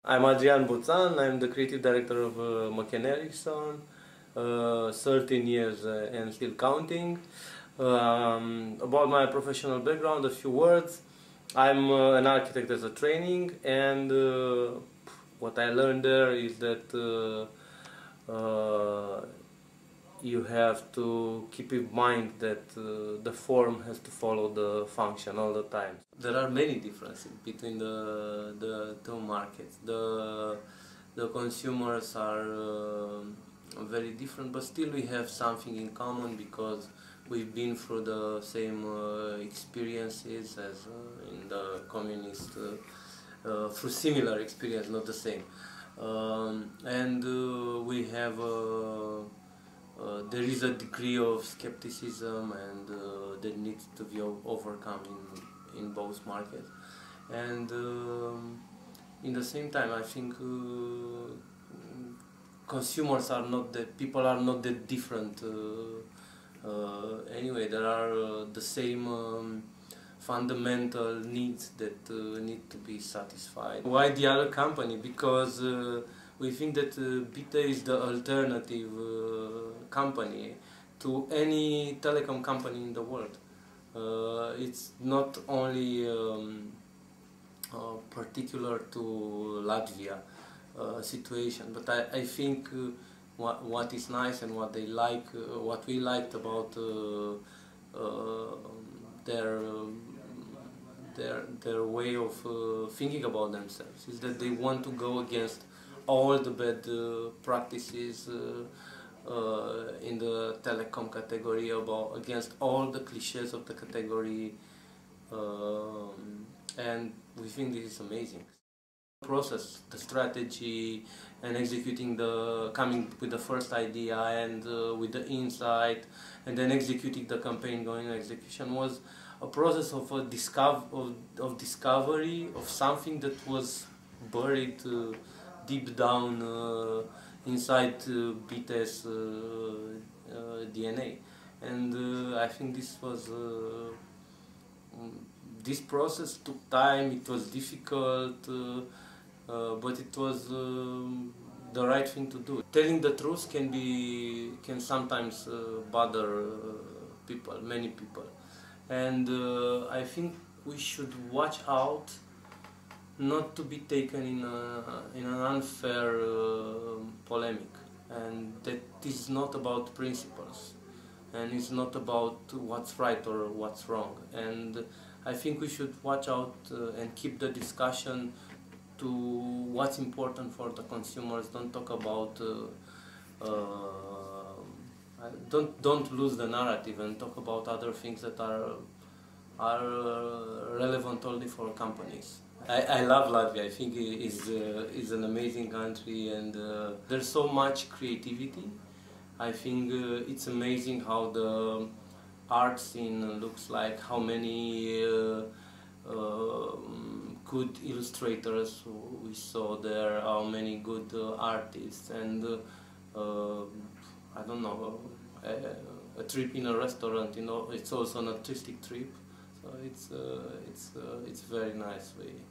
I'm Adrian Buțan, I'm the creative director of McCann Erickson, 13 years and still counting. About my professional background, a few words. I'm an architect as a training, and what I learned there is that you have to keep in mind that the form has to follow the function all the time. There are many differences between the two markets. The consumers are very different, but still we have something in common because we've been through the same experiences as in the communist, through similar experience, not the same. And we have there is a degree of skepticism and that needs to be overcome in both markets. And in the same time, I think consumers are not that, people are not that different. Anyway, there are the same fundamental needs that need to be satisfied. Why the other company? Because we think that BT is the alternative company to any telecom company in the world. It's not only particular to Latvia situation, but I think what is nice and what they like, what we liked about their way of thinking about themselves is that they want to go against all the bad practices in the telecom category, against all the cliches of the category, and we think this is amazing. Process, the strategy, and executing coming with the first idea and with the insight, and then executing the campaign, going to execution, was a process of discovery of something that was buried deep down inside BT's DNA. And I think this process took time, it was difficult, but it was the right thing to do. Telling the truth can sometimes bother people, many people, and I think we should watch out not to be taken in an unfair polemic, and that is not about principles, and it's not about what's right or what's wrong. And I think we should watch out and keep the discussion to what's important for the consumers. Don't talk about don't lose the narrative and talk about other things that are relevant only for companies. I love Latvia. I think it is an amazing country, and there's so much creativity. I think it's amazing how the art scene looks like, how many good illustrators we saw there, how many good artists, and I don't know, a trip in a restaurant, you know, it's also an artistic trip. So it's very nice way.